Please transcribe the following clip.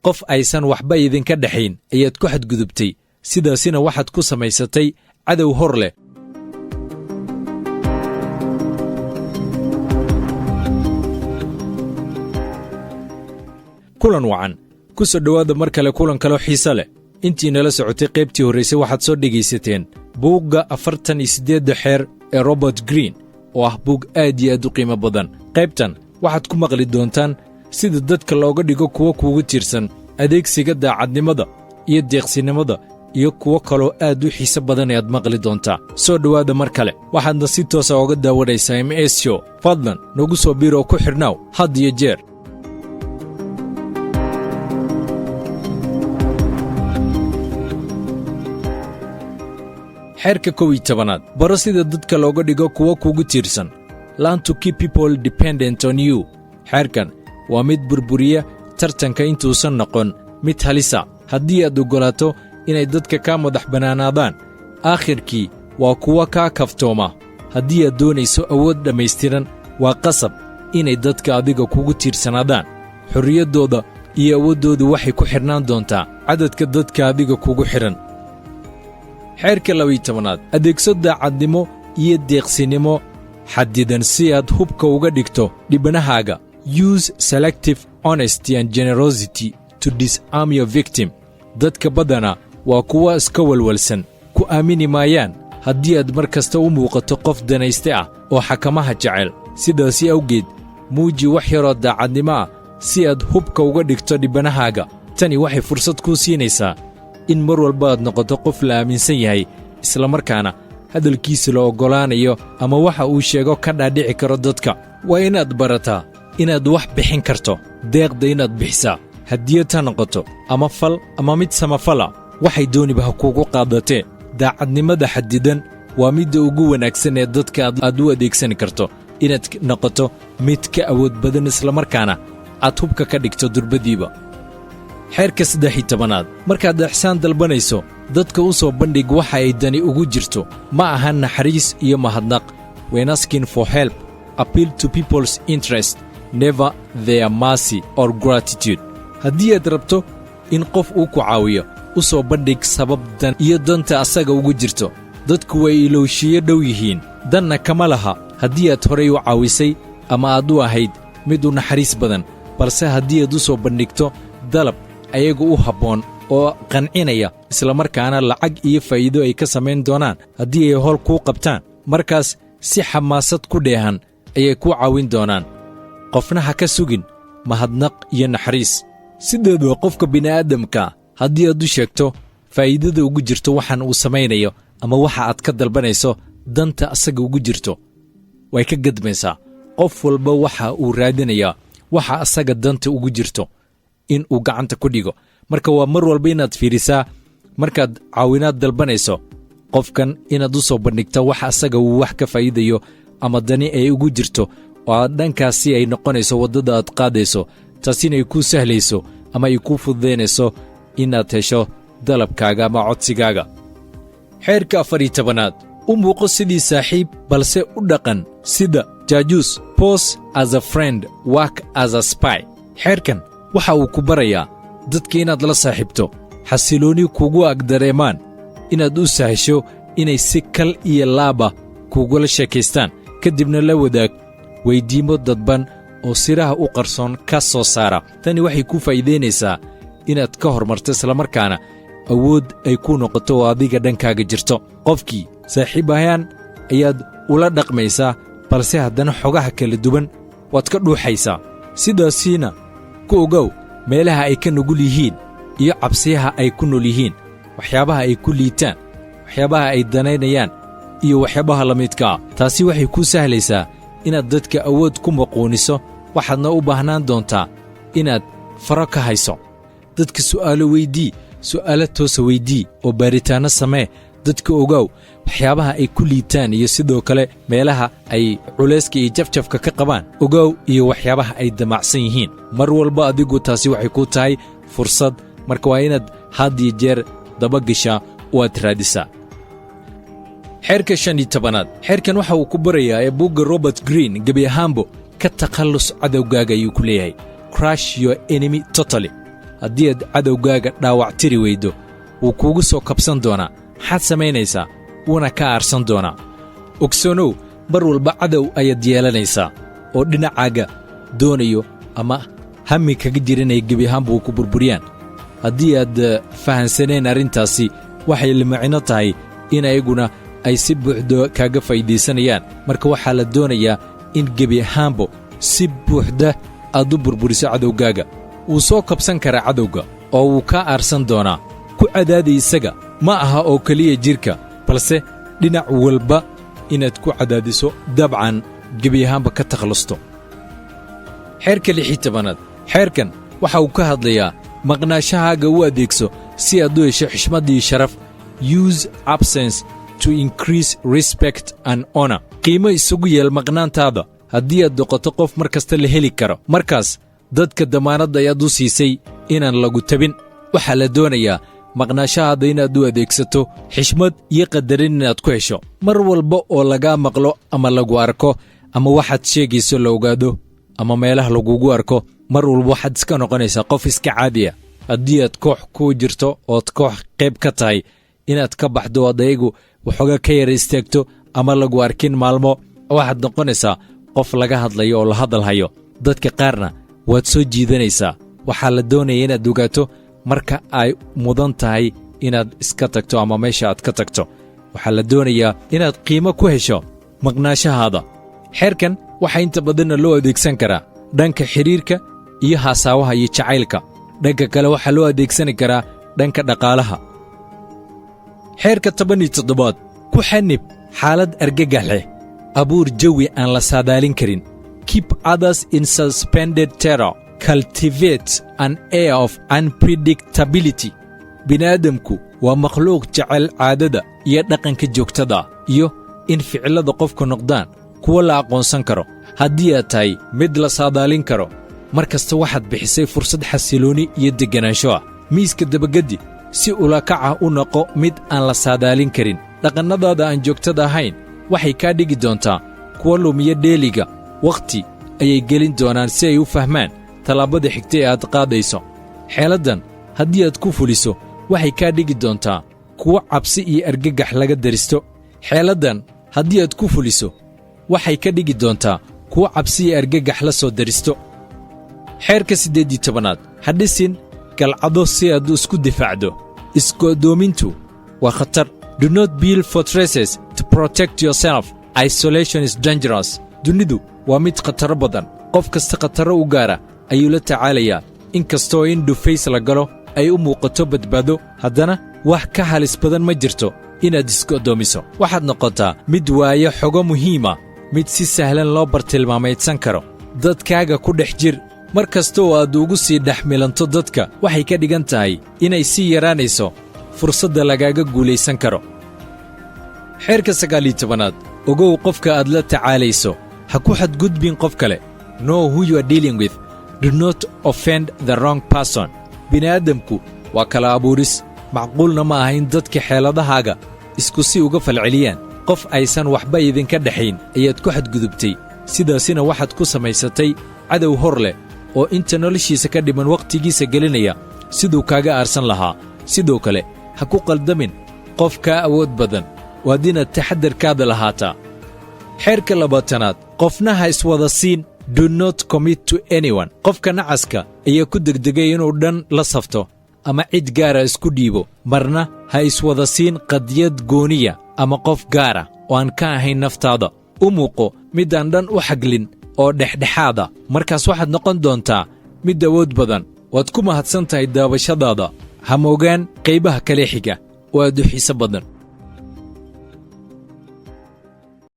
qof aysan waxba idinka dhaxayn ayaad ku xadgudubtay, sidaasina waxaad ku samaysatay cadow hor leh. kulan wacan, ku soo dhowaada mar kale kulan kaloo xiise leh. intii nala socotay qaybtii horraysay waxaad soo dhegaysateen buugga 48 xeer ee Robert Greene oo ah buug aad iyo aad u qiimo badan. qaybtan waxaad ku maqli doontaan sida dadka looga dhigo kuwo kuugu tiirsan, adeegsiga daacadnimada iyo deeqsinimada, iyo kuwo kaloo aad u xiise badan ayaad maqli doontaa. soo dhowaada mar kale, waxaadna si toosa oga daawanaysaa MS Show. fadlan nagu soo biir oo ku xidhnaaw had iyo jeer. xeerka 11 baro sida dadka looga dhigo kuwo kuugu tiirsan. Learn to keep people dependent on you. xeerkan waa mid burburiya tartanka intuusan noqon mid halisa. haddii aad ogolaato inay dadka kaa madax bannaanaadaan, aakhirkii waa kuwa kaa kaftooma. haddii aad doonayso awood dhammaystiran, waa qasab inay dadka adiga kugu tiirsanaadaan. xorriyaddooda iyo awooddoodu waxay ku xidhnaan doontaa cadadka dadka adiga kugu xidhan. xeerka 12 adeegso daacadnimo iyo deeqsinimo xadidan si aad hubka uga dhigto dhibnahaaga. Use selective honesty and generosity to disarm your victim. dadka badana waa kuwa iska walwalsan, ku aamini maayaan haddii aad mar kasta u muuqato qof danayste ah oo xakamaha jecel. sidaasi awgeed muuji wax yaroo daacadnimo ah si aad hubka uga dhigto dhibnahaaga. tani waxay fursad kuu siinaysaa in mar walba aad noqoto qof la aaminsan yahay, isla markaana hadalkiisa la oggolaanayo ama waxa uu sheego ka dhaadhici karo dadka. waa inaad barataa inaad wax bixin karto, deeqda inaad bixisaa, hadiyad ha noqoto ama fal ama mid samafala, waxay dooniba ha kuugu qaadatee. daacadnimada xadidan waa midda ugu wanaagsan ee dadka aad u adeegsan karto, inaad noqoto mid ka awood badan isla markaana aad hubka ka dhigto durbadiiba. xeerka 13 markaad ixsaan dalbanayso, dadka u soo bandhig waxa ay dani ugu jirto, ma aha naxariis iyo mahadnaq. when asking for help, appeal to people's interest, never their mercy or gratitude. haddii aad rabto in qof uu ku caawiyo, u soo bandhig sabab dan iyo danta asaga ugu jirto. dadku way ilowshiyo dhow yihiin, danna kama laha haddii aad horay u caawisay ama aad u ahayd mid u naxariis badan, balse haddii aad u soo bandhigto dalab ayagu u habboon oo qancinaya, isla markaana lacag iyo faa'iido ay ka samayn doonaan haddii ay howl kuu qabtaan, markaas si xamaasad ku dheehan ayay kuu caawin doonaan. qofna ha ka sugin mahadnaq iyo naxariis. sideedaba qofka bini'aadamka haddii aad u sheegto faa'iidada ugu jirto waxaan uu samaynayo ama waxa aad ka dalbanayso danta asaga ugu jirto, way ka gadmaysaa. qof walba waxa uu raadinayaa waxa asaga danta ugu jirto in uu gacanta ku dhigo. marka waa mar walba inaad fiirisaa markaad caawinaad dalbanayso qofkan inaad u soo bandhigta waxa asaga uu wax ka faa'iidayo ama dani ay ugu jirto, oo dhankaasi ay noqonayso waddada aad qaadayso, taasina ay kuu sahlayso ama ay kuu fududaynayso inaad hesho dalabkaaga ama codsigaaga. xeerka 14 u muuqo sidii saaxiib balse u dhaqan sida jaajuus. pose as a friend, work as a spy. xeerkan waxa uu ku barayaa dadka inaad la saaxiibto, xasilooni kugu agdareemaan, inaad u sahasho inay si kal iyo laaba kugula sheekaystaan, kadibna la wadaag weyddiimo dadban oo siraha u qarsoon ka soo saara. tani waxay kuu faa'iidaynaysaa inaad ka hormarto islamarkaana awood ay ku noqoto oo adiga dhankaaga jirto. qofkii saaxiib ahaan ayaad ula dhaqmaysaa, balse haddana xogaha kala duwan waad ka dhuuxaysaa. sidaasiina ku ogow meelaha ay ka nugul yihiin iyo cabsiyaha ay ku nool yihiin, waxyaabaha ay ku liitaan, waxyaabaha ay danaynayaan iyo waxyaabaha la midka ah. taasi waxay kuu sahlaysaa inaad dadka awood ku maquuniso. waxaadna u baahnaan doontaa inaad faro ka hayso. dadka su'aalo weydii, su'aalo toosa weydii oo baaritaanno samee. dadka ogow waxyaabaha ay ku liitaan iyo sidoo kale meelaha ay culayska iyo jafjafka ka qabaan. ogow iyo waxyaabaha ay damacsan yihiin. mar walba adigu taasi waxay ku tahay fursad, marka waa inaad had iyo jeer dabagashaa oo aad raadisaa. xeerka 15 xeerkan waxa uu ku barayaa ee buugga Robert Greene gebi ahaanbo ka takhallus cadowgaaga ayuu ku leeyahay. crush your enemy totally. haddii aad cadowgaaga dhaawac tiri weydo wuu kuugu soo kabsan doonaa maxaad samaynaysaa wuuna ka aarsan doonaa ogsoonow mar walba cadow ayaad yeelanaysaa oo dhinacaaga doonayo ama hami kaga jira inay gebi ahaanba ku burburiyaan haddii aad fahansaneen arrintaasi waxay limacino tahay in ayaguna ay si buuxdo kaaga faa'iidaysanayaan marka waxaa la doonayaa in gebi ahaanba si buuxda aad u burburiso cadowgaaga wuu soo kabsan karaa cadowga oo wuu kaa aarsan doonaa ku cadaadi isaga ma aha oo keliya jidhka balse dhinac walba inaad ku cadaadiso dabcan gebi ahaanba ka takhlusto xeerka 16aad xeerkan waxa uu ka hadlayaa maqnaashahaaga u adeegso si aad u hesho xishmad iyo sharaf use absence to increase respect and honor qiimo isugu yeel maqnaantaada haddii aad noqoto qof mar kasta la heli karo markaas dadka damaanadda ayaad u siisay inaan lagu tabin waxaa la doonayaa maqnaashahaada inaad u adeegsato xishmad iyo qadarin inaad ku hesho mar walba oo lagaa maqlo ama lagu arko ama waxaad sheegayso la ogaado ama meelaha lagugu arko mar walba waxaad iska noqonaysaa qof iska caadi ah haddii aad koox ku jirto ood koox qayb ka tahay inaad ka baxdo ood ayagu waxooga ka yara istaagto ama lagu arkin maalmo waxaad noqonaysaa qof laga hadlayo oo la hadalhayo dadka qaarna waad soo jiidanaysaa waxaa la doonaya inaad ogaato marka ay mudan tahay inaad iska tagto ama meesha aad ka tagto waxaa la doonayaa inaad qiimo ku hesho maqnaashahaada xeerkan waxaa inta badanna loo adeegsan karaa dhanka xidhiirka iyo haasaawaha iyo jacaylka dhanka kale waxaa loo adeegsani karaa dhanka dhaqaalaha xeerka 17aad ku xanib xaalad argagax leh abuur jawi aan la saadaalin karin keep others in suspended terror cultivate an air of unpredictability bini'aadamku waa makhluuq jecel caadada iyo dhaqanka joogtada iyo in ficillada qofku noqdaan kuwa la aqoonsan karo haddii aad tahay mid la saadaalin karo mar kasta waxaad bixisay fursad xasilooni iyo degganaansho ah miiska dabageddi si ulakaca u noqo mid aan la saadaalin karin dhaqannadaada aan joogtada ahayn waxay kaa dhigi doontaa kuwa lumiya dheeliga wakhti ayay gelin doonaan si ay u fahmaan tallaabada xigta ee aad qaadayso xeeladdan haddii aad ku fuliso waxay kaa dhigi doontaa kuwa cabsi iyo argagax laga daristo xeeladdan haddii aad ku fuliso waxay ka dhigi doontaa kuwa cabsi iyo argagax la soo daristo xeerka 18aad ha dhisin galcado si aad isku difaacdo isgo'doomintu waa khatar do not build fortresses to protect yourself isolation is dangerous dunidu waa mid khataro badan qof kasta khataro u gaara ayuu la tacaalayaa in kastoo in dhufays la galo ay u muuqato badbaado haddana wax ka halis badan ma jirto inaad isgo'doomiso waxaad noqotaa mid waaya xogo muhiima mid si sahlan loo bartilmaamaydsan karo dadkaaga ku dhex jir mar kastoo aad ugu sii dhex milanto dadka waxay ka dhigan tahay inay sii yaraanayso fursadda lagaaga guulaysan karo xeerka 19aad ogow qofka aad la tacaalayso ha ku xadgudbin qof kale know who you are dealing with do not offend the wrong person bini'aadamku waa kala abuuris macquulna ma aha in dadka xeeladahaaga isku si uga falceliyaan qof aysan waxba idinka dhexayn ayaad ku xadgudubtay sidaasina waxaad ku samaysatay cadow hor leh oo inta noloshiisa ka dhiman wakhtigiisa gelinaya siduu kaaga aarsan lahaa sidoo kale ha ku qaldamin qof kaa awood badan waad inaad taxadarkaada lahaataa xeerka 20aad qofna ha iswada siin do not commit to anyone qofka nacaska ayaa ku degdegay inuu dhan la safto ama cid gaara isku dhiibo marna ha iswada siin qadiyad gooniya ama qof gaara oo aan ka ahayn naftaada u muuqo midaan dhan u xaglin oo dhexdhexaada markaas waxaad noqon doontaa mid awood badan waad ku mahadsan tahay daawashadaada ha moogaan qaybaha kale xiga oo aad u xiiso badan